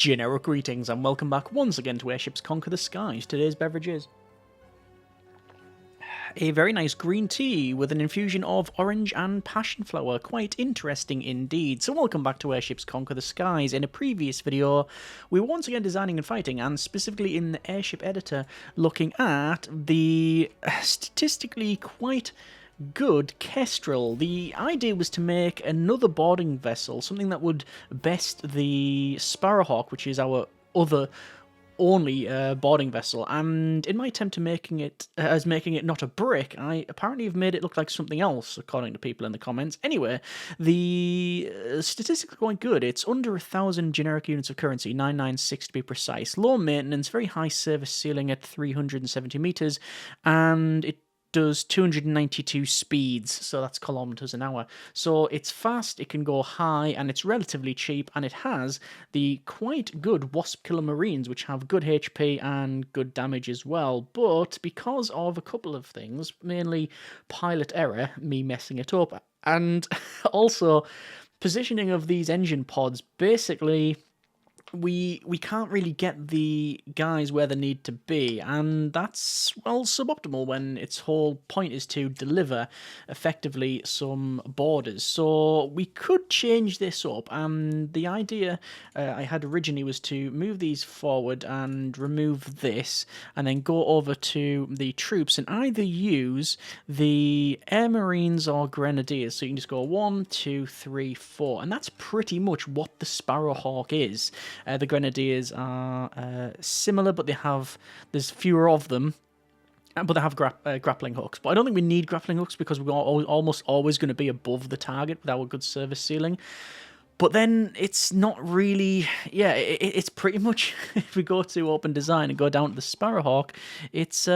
Generic greetings and welcome back once again to Airships Conquer the Skies. Today's beverage is a very nice green tea with an infusion of orange and passion flower. Quite interesting indeed. So welcome back to Airships Conquer the Skies. In a previous video, we were once again designing and fighting, and specifically in the airship editor, looking at the statistically quite good Kestrel. The idea was to make another boarding vessel, something that would best the Sparrowhawk, which is our other only boarding vessel. And in my attempt to making it not a brick, I apparently have made it look like something else, according to people in the comments. Anyway, the statistics are quite good. It's under 1,000 generic units of currency, 996 to be precise. Low maintenance, very high service ceiling at 370 meters, and it does 292 speeds, so that's kilometers an hour. So it's fast, it can go high, and it's relatively cheap, and it has the quite good Wasp Killer Marines, which have good HP and good damage as well. But because of a couple of things, mainly pilot error, me messing it up, and also positioning of these engine pods, basically we can't really get the guys where they need to be, and that's, well, suboptimal when its whole point is to deliver effectively some borders. So we could change this up, and the idea I had originally was to move these forward and remove this, and then go over to the troops and either use the Air Marines or Grenadiers. So you can just go 1, 2, 3, 4, and that's pretty much what the Sparrowhawk is. The Grenadiers are similar, but there's fewer of them, but they have grappling hooks. But I don't think we need grappling hooks because we're almost always going to be above the target with our good service ceiling. But then it's not really, yeah, it's pretty much, if we go to open design and go down to the Sparrowhawk, it's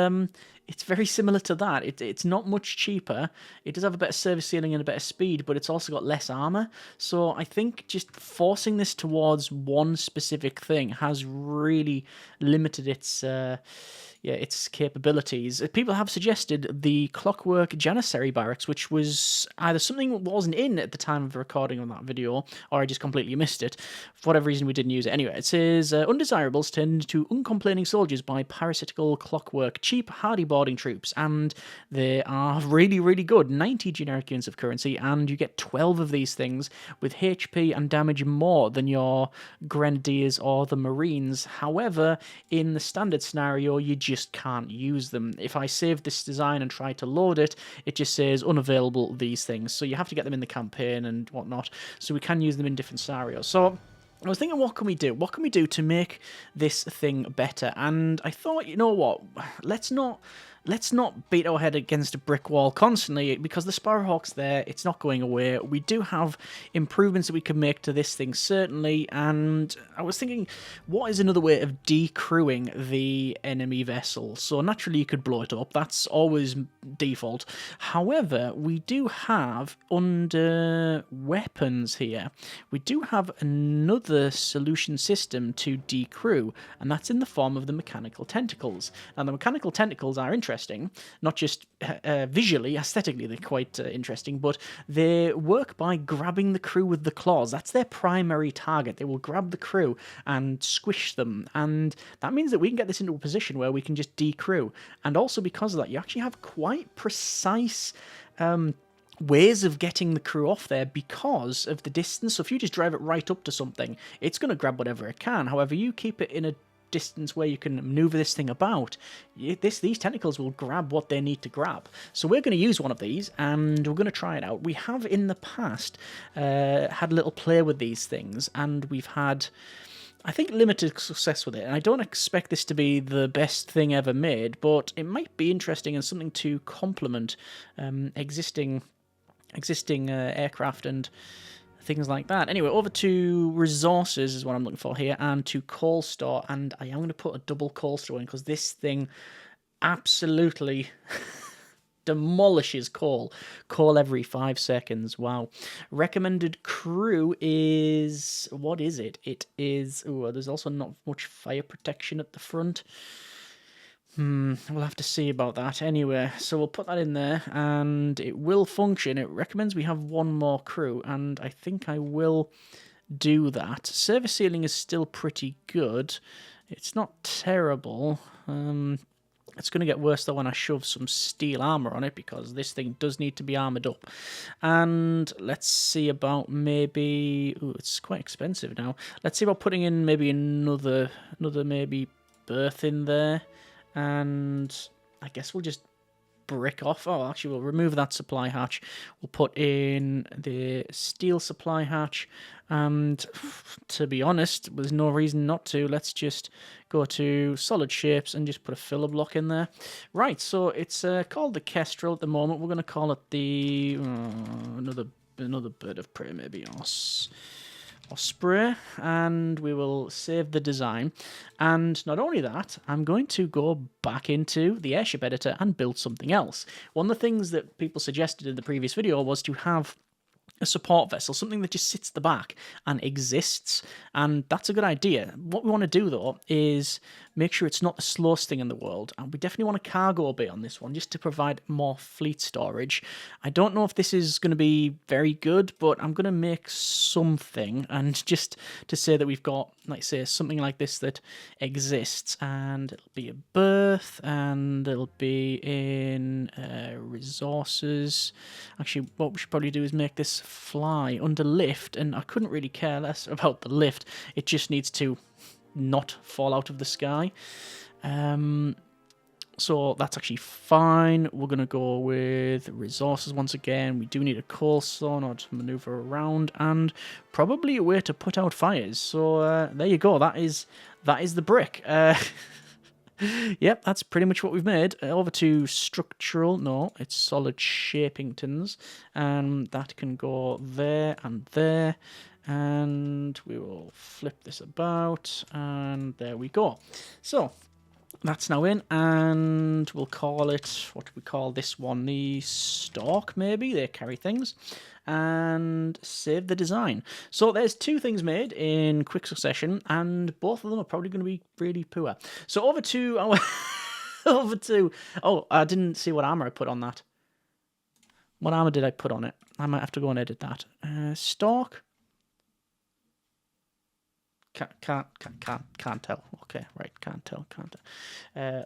very similar to that. It's not much cheaper. It does have a better service ceiling and a better speed, but it's also got less armor. So I think just forcing this towards one specific thing has really limited its capabilities. People have suggested the Clockwork Janissary Barracks, which was either something that wasn't in at the time of the recording on that video, or I just completely missed it. For whatever reason, we didn't use it. Anyway, it says, undesirables turned into uncomplaining soldiers by parasitical clockwork, cheap, hardy boarding troops, and they are really, really good. 90 generic units of currency, and you get 12 of these things with HP and damage more than your Grenadiers or the Marines. However, in the standard scenario, you just can't use them. If I save this design and try to load it, it just says unavailable these things. So you have to get them in the campaign and whatnot. So we can use them in different scenarios. So I was thinking, what can we do? What can we do to make this thing better? And I thought, you know what? Let's not beat our head against a brick wall constantly, because the Sparrowhawk's there, it's not going away. We do have improvements that we can make to this thing, certainly, and I was thinking, what is another way of decrewing the enemy vessel? So naturally you could blow it up, that's always default. However, we do have, under weapons here, we do have another solution system to decrew, and that's in the form of the mechanical tentacles. Now, the mechanical tentacles are interesting, not just visually, aesthetically, they're quite interesting, but they work by grabbing the crew with the claws. That's their primary target. They will grab the crew and squish them, and that means that we can get this into a position where we can just decrew. And also because of that, you actually have quite precise ways of getting the crew off there because of the distance. So if you just drive it right up to something, it's going to grab whatever it can. However, you keep it in a distance where you can maneuver this thing about, these tentacles will grab what they need to grab. So we're going to use one of these, and we're going to try it out. We have in the past had a little play with these things, and we've had, I think, limited success with it. And I don't expect this to be the best thing ever made, but it might be interesting and something to complement existing aircraft and things like that. Anyway, over to resources is what I'm looking for here, and to coal store, and I am going to put a double coal store in because this thing absolutely demolishes coal every 5 seconds. Wow. Recommended crew is, what is it? It is, there's also not much fire protection at the front. We'll have to see about that. Anyway, so we'll put that in there, and it will function. It recommends we have one more crew, and I think I will do that. Service ceiling is still pretty good. It's not terrible. It's going to get worse though when I shove some steel armor on it, because this thing does need to be armored up. And let's see about maybe... Ooh, it's quite expensive now. Let's see about putting in maybe another maybe berth in there. And I guess we'll just brick off. Oh, actually, we'll remove that supply hatch. We'll put in the steel supply hatch. And to be honest, there's no reason not to. Let's just go to solid shapes and just put a filler block in there. Right, so it's called the Kestrel at the moment. We're going to call it the another bird of prey, maybe, Osprey, and we will save the design. And not only that, I'm going to go back into the airship editor and build something else. One of the things that people suggested in the previous video was to have a support vessel, something that just sits at the back and exists, and that's a good idea. What we want to do though is make sure it's not the slowest thing in the world, and we definitely want a cargo bay on this one just to provide more fleet storage. I don't know if this is going to be very good, but I'm going to make something, and just to say that we've got, like say, something like this that exists, and it'll be a berth, and it'll be in resources. Actually, what we should probably do is make this fly under lift, and I couldn't really care less about the lift. It just needs to not fall out of the sky. So that's actually fine. We're going to go with resources once again. We do need a coal saw in order to maneuver around, and probably a way to put out fires. So there you go. That is the brick. Yep, that's pretty much what we've made. Over to structural. No, it's solid shapingtons. And that can go there and there. And we will flip this about. And there we go. So that's now in. And we'll call it, what do we call this one? The stalk, maybe? They carry things. And save the design. So there's two things made in quick succession, and both of them are probably going to be really poor. So over to our... Oh, I didn't see what armor I put on that. What armor did I put on it? I might have to go and edit that. Stalk. Can't tell. Okay, right, can't tell.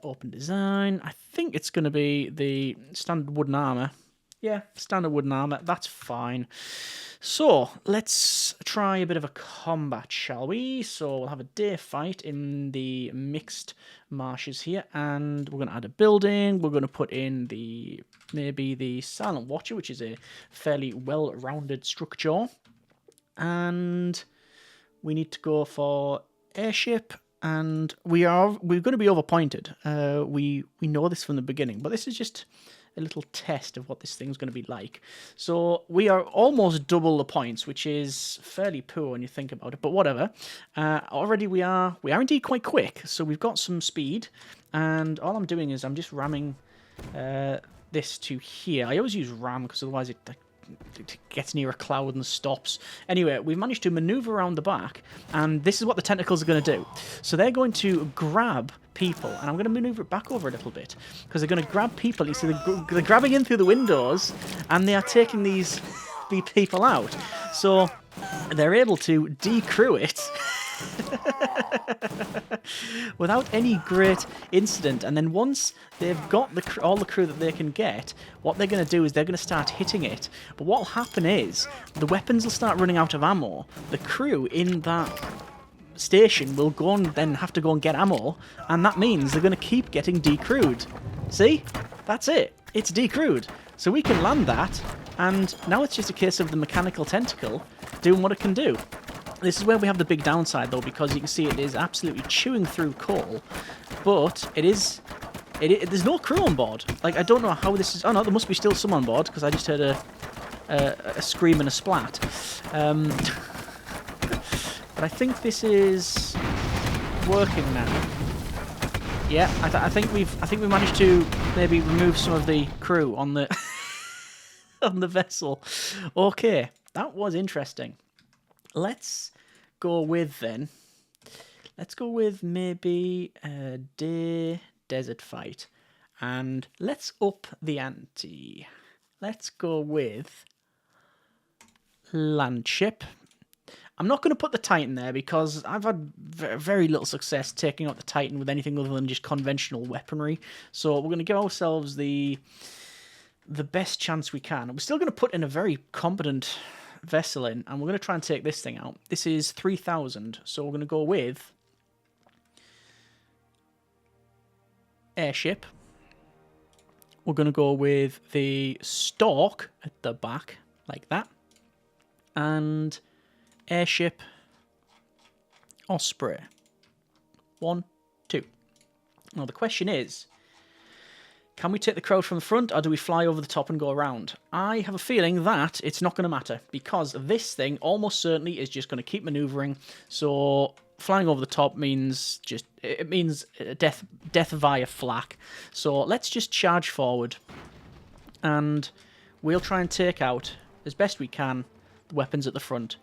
Open design. I think it's going to be the standard wooden armor. Yeah, standard wooden armor, that's fine. So, let's try a bit of a combat, shall we? So, we'll have a day fight in the mixed marshes here, and we're going to add a building. We're going to put in maybe the Silent Watcher, which is a fairly well-rounded structure. And we need to go for airship, and we're going to be overpointed. We know this from the beginning, but this is just a little test of what this thing's going to be like. So we are almost double the points, which is fairly poor when you think about it, but whatever. Already we are indeed quite quick, so we've got some speed, and all I'm doing is I'm just ramming this to here. I always use ram because otherwise it gets near a cloud and stops. Anyway, we've managed to maneuver around the back, and this is what the tentacles are going to do. So they're going to grab people, and I'm going to maneuver it back over a little bit, because they're going to grab people. You see, they're grabbing in through the windows, and they are taking these people out. So they're able to decrew it without any great incident. And then once they've got all the crew that they can get, what they're going to do is they're going to start hitting it. But what will happen is the weapons will start running out of ammo. The crew in that station will go and then have to go and get ammo, and that means they're going to keep getting decrewed. See? That's it. It's decrewed. So we can land that, and now it's just a case of the mechanical tentacle doing what it can do. This is where we have the big downside, though, because you can see it is absolutely chewing through coal, but there's no crew on board. Like, I don't know how this is... Oh, no, there must be still some on board, because I just heard a scream and a splat. But I think this is working now. Yeah, I think we managed to maybe remove some of the crew on the on the vessel. Okay, that was interesting. Let's go with maybe a day desert fight, and let's up the ante. Let's go with landship. I'm not going to put the Titan there because I've had very little success taking out the Titan with anything other than just conventional weaponry. So we're going to give ourselves the best chance we can. We're still going to put in a very competent vessel in, and we're going to try and take this thing out. This is 3,000, so we're going to go with airship. We're going to go with the stalk at the back, like that. And airship, Osprey. 1, 2. Now the question is, can we take the crowd from the front, or do we fly over the top and go around? I have a feeling that it's not going to matter, because this thing almost certainly is just going to keep manoeuvring. So flying over the top means death via flak. So let's just charge forward, and we'll try and take out as best we can the weapons at the front.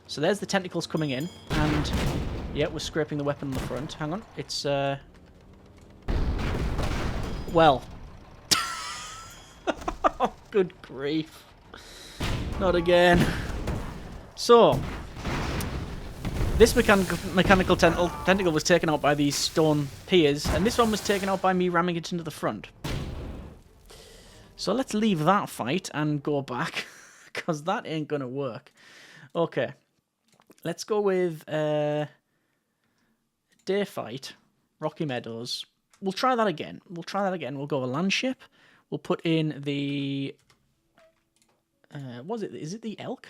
So there's the tentacles coming in, and yeah, we're scraping the weapon on the front. Hang on, it's well. Oh, good grief. Not again. So, this mechanical tentacle was taken out by these stone piers, and this one was taken out by me ramming it into the front. So let's leave that fight and go back, because that ain't going to work. Okay. Let's go with day fight, Rocky Meadows. We'll try that again. We'll go a land ship. We'll put in the... was it? Is it the elk?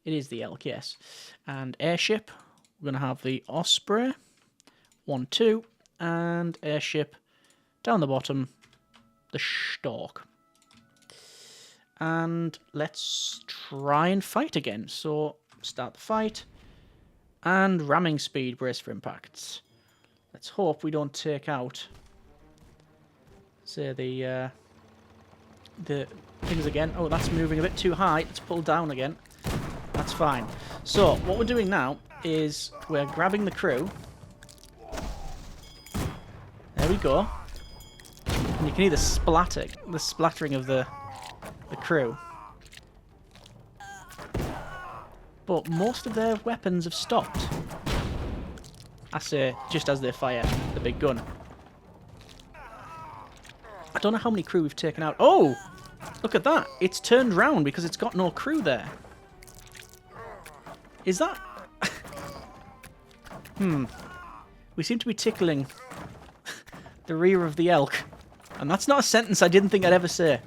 It is the elk, yes. And airship. We're going to have the Osprey. 1, 2. And airship. Down the bottom, the Stork. And let's try and fight again. So, start the fight. And ramming speed, brace for impacts. Let's hope we don't take out... say the things again. Oh, that's moving a bit too high. Let's pull down again. That's fine. So, what we're doing now is we're grabbing the crew. There we go. And you can hear the splattering of the crew. But most of their weapons have stopped. I say, just as they fire the big gun. I don't know how many crew we've taken out. Oh! Look at that. It's turned round because it's got no crew there. Is that... We seem to be tickling the rear of the elk. And that's not a sentence I didn't think I'd ever say.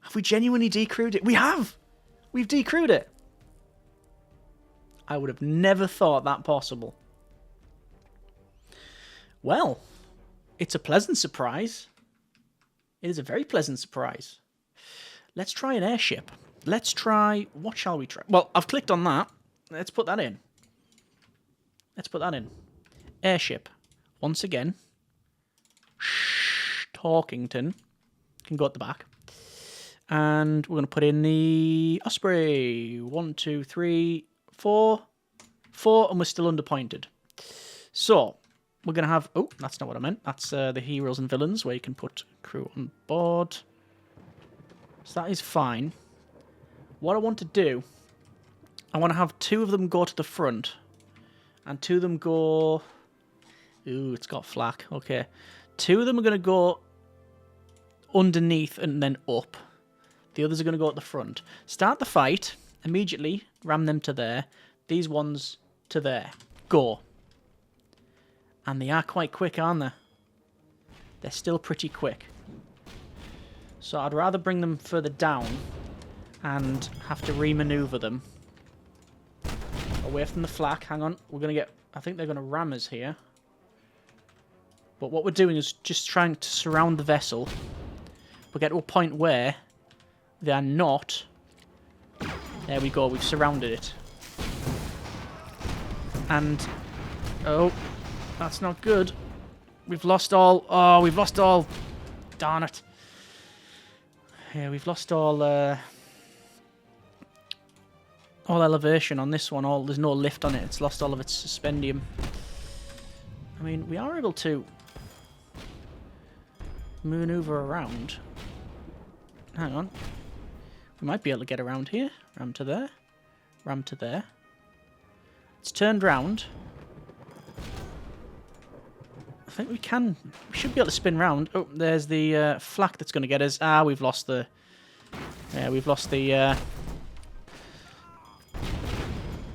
Have we genuinely decrewed it? We have! We've decrewed it. I would have never thought that possible. Well, it's a pleasant surprise. It is a very pleasant surprise. Let's try an airship. Let's try... What shall we try? Well, I've clicked on that. Let's put that in. Airship. Once again. Talkington. Can go at the back. And we're going to put in the Osprey. 1, 2, 3, 4. 4, and we're still underpointed. So... we're going to have... Oh, that's not what I meant. That's the heroes and villains, where you can put crew on board. So that is fine. What I want to do... I want to have 2 of them go to the front. And 2 of them go... Ooh, it's got flak. Okay. 2 of them are going to go underneath and then up. The others are going to go at the front. Start the fight. Immediately ram them to there. These ones to there. Go. And they are quite quick, aren't they? They're still pretty quick. So I'd rather bring them further down and have to re-maneuver them. Away from the flak. Hang on. We're going to get... I think they're going to ram us here. But what we're doing is just trying to surround the vessel. We'll get to a point where they are not... There we go. We've surrounded it. And... Oh... That's not good. We've lost all... Oh, we've lost all... Darn it. Yeah, we've lost all elevation on this one. There's no lift on it. It's lost all of its suspendium. I mean, we are able to maneuver around. Hang on. We might be able to get around here. Ram to there. Ram to there. It's turned round. I think we can. We should be able to spin round. Oh, there's the flak that's going to get us. Ah, we've lost the... Yeah, we've lost the...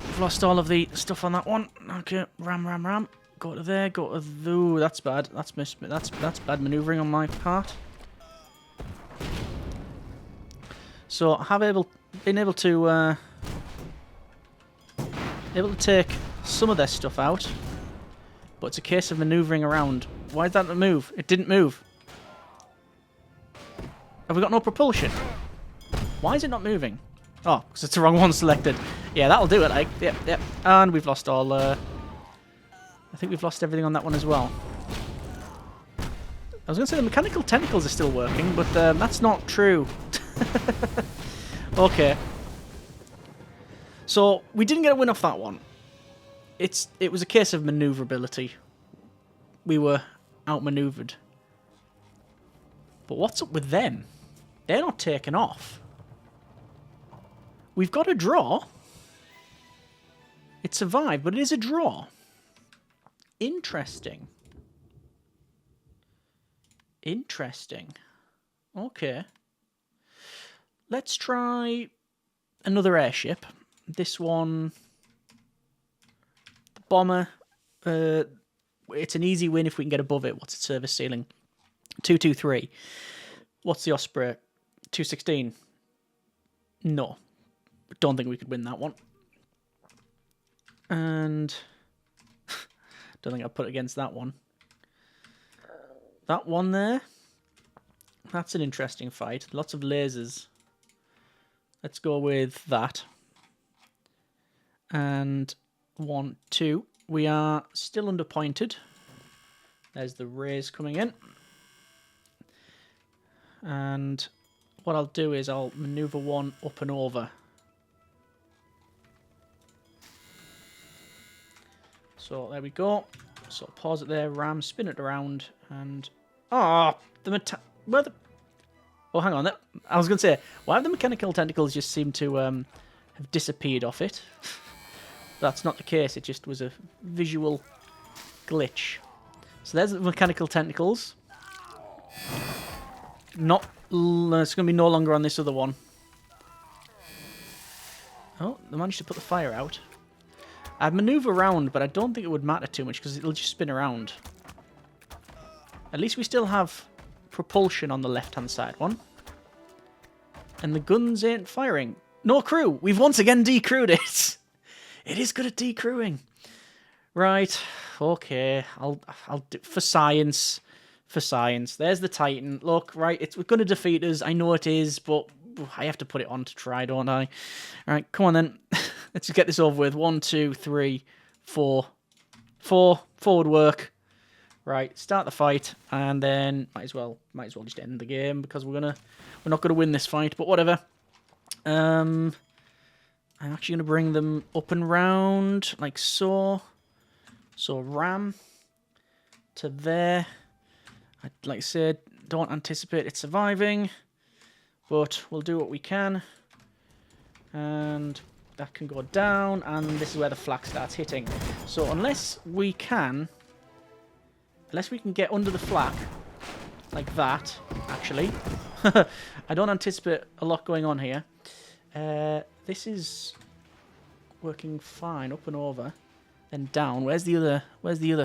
We've lost all of the stuff on that one. Okay, ram. Go to there, go to... Ooh, that's bad. That's bad manoeuvring on my part. So, I have been able to take some of their stuff out, but it's a case of manoeuvring around. Why did that not move? It didn't move. Have we got no propulsion? Why is it not moving? Oh, because it's the wrong one selected. Yeah, that'll do it. Yep. And we've lost all... I think we've lost everything on that one as well. I was going to say the mechanical tentacles are still working, but that's not true. Okay. So, we didn't get a win off that one. It was a case of maneuverability. We were outmaneuvered. But what's up with them? They're not taking off. We've got a draw. It survived, but it is a draw. Interesting. Okay. Let's try another airship. This one... The bomber. It's an easy win if we can get above it. What's its service ceiling? 223. What's the Osprey? 216. No. Don't think we could win that one. And... don't think I'd put it against that one. That one there. That's an interesting fight. Lots of lasers. Let's go with that. And 1, 2. We are still underpointed. There's the rays coming in. And what I'll do is I'll maneuver one up and over. So there we go. So pause it there, ram, spin it around, and... Oh, where the... Oh, hang on. I was going to say, why have the mechanical tentacles just seemed to have disappeared off it? That's not the case. It just was a visual glitch. So there's the mechanical tentacles. It's going to be no longer on this other one. Oh, they managed to put the fire out. I'd maneuver around, but I don't think it would matter too much because it'll just spin around. At least we still have propulsion on the left-hand side one. And the guns ain't firing. No crew! We've once again decrewed it! It is good at decrewing. Right, okay. I'll do for science. For science. There's the Titan. Look, right, it's going to defeat us. I know it is, but I have to put it on to try, don't I? Alright, come on then. Let's get this over with. 1, 2, 3, 4. 4. Forward work. Right, start the fight, and then might as well just end the game because we're not gonna win this fight, but whatever. I'm actually gonna bring them up and round like so. So ram to there. Like I said, don't anticipate it surviving, but we'll do what we can. And that can go down, and this is where the flak starts hitting. So unless we can get under the flak, like that, actually. I don't anticipate a lot going on here. This is working fine, up and over, then down. Where's the other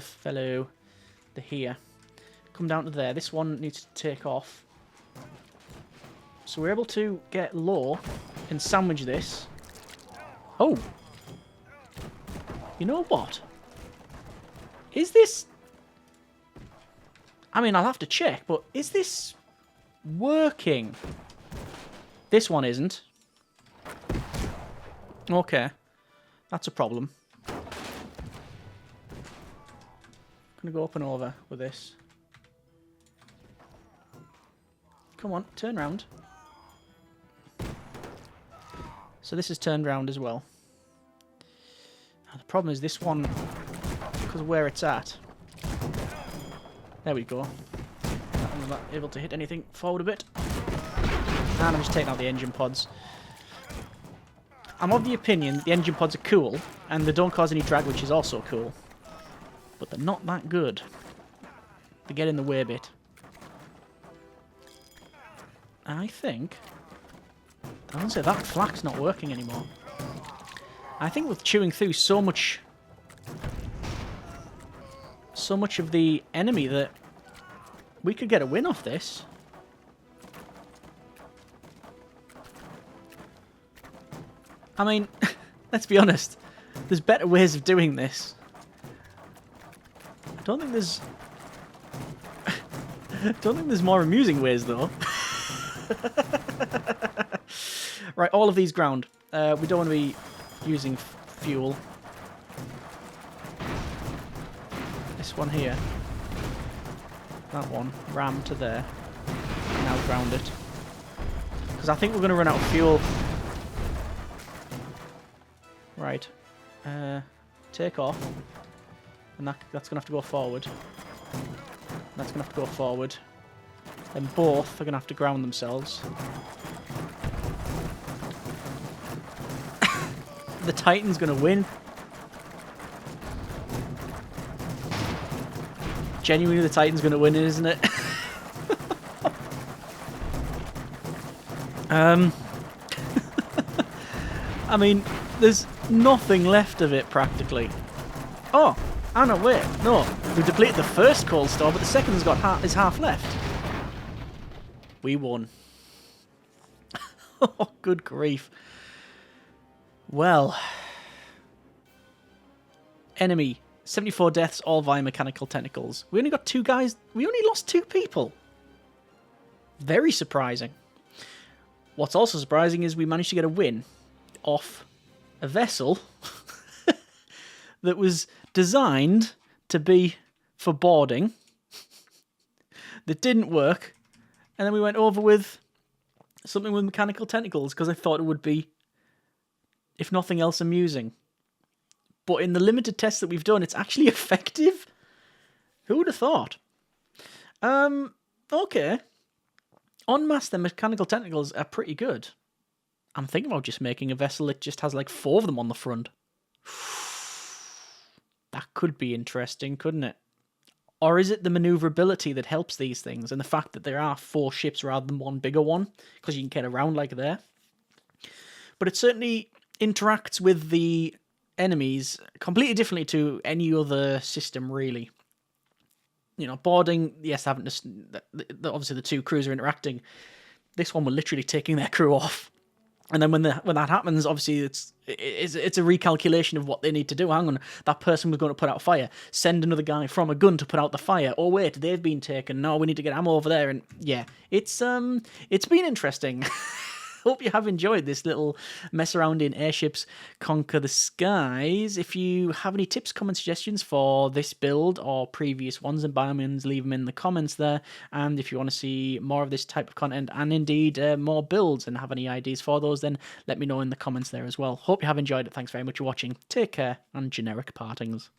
fellow? They're here. Come down to there. This one needs to take off. So we're able to get low and sandwich this. Oh! You know what? Is this... I mean, I'll have to check, but is this working? This one isn't. Okay. That's a problem. I'm gonna go up and over with this. Come on, turn round. So this is turned round as well. Now, the problem is this one, because of where it's at. There we go. That one's not able to hit anything forward a bit. And I'm just taking out the engine pods. I'm of the opinion that the engine pods are cool, and they don't cause any drag, which is also cool. But they're not that good. They get in the way a bit. I think... I wouldn't say that flak's not working anymore. I think with chewing through so much of the enemy that we could get a win off this. I mean, let's be honest. There's better ways of doing this. I don't think there's... I don't think there's more amusing ways, though. Right, all of these ground. We don't want to be using fuel. This one here. That one. Ram to there. Now ground it. Because I think we're going to run out of fuel. Right. Take off. And that's going to have to go forward. That's going to have to go forward. Then both are going to have to ground themselves. The Titan's going to win. Genuinely, the Titan's going to win, isn't it? I mean, there's nothing left of it, practically. Oh, no, wait. No, we depleted the first cold store, but the second's got is half left. We won. Oh, good grief. Well. Enemy. 74 deaths, all via mechanical tentacles. We only got 2 guys. We only lost 2 people. Very surprising. What's also surprising is we managed to get a win off a vessel that was designed to be for boarding. That didn't work. And then we went over with something with mechanical tentacles because I thought it would be, if nothing else, amusing. But in the limited tests that we've done, it's actually effective. Who would have thought? Okay. En masse, the mechanical tentacles are pretty good. I'm thinking about just making a vessel that just has like 4 of them on the front. That could be interesting, couldn't it? Or is it the maneuverability that helps these things and the fact that there are 4 ships rather than one bigger one because you can get around like there? But it certainly interacts with the enemies completely differently to any other system, really. You know, boarding, yes, having to, obviously the 2 crews are interacting. This one, we're literally taking their crew off. And then when that happens, obviously it's a recalculation of what they need to do. Hang on, that person was going to put out a fire. Send another guy from a gun to put out the fire. Oh wait, they've been taken. No, we need to get ammo over there. And yeah, it's been interesting. Hope you have enjoyed this little mess around in Airships Conquer the Skies. If you have any tips, comments, suggestions for this build or previous ones, then by all means leave them in the comments there. And if you want to see more of this type of content and indeed more builds and have any ideas for those, then let me know in the comments there as well. Hope you have enjoyed it. Thanks very much for watching. Take care and generic partings.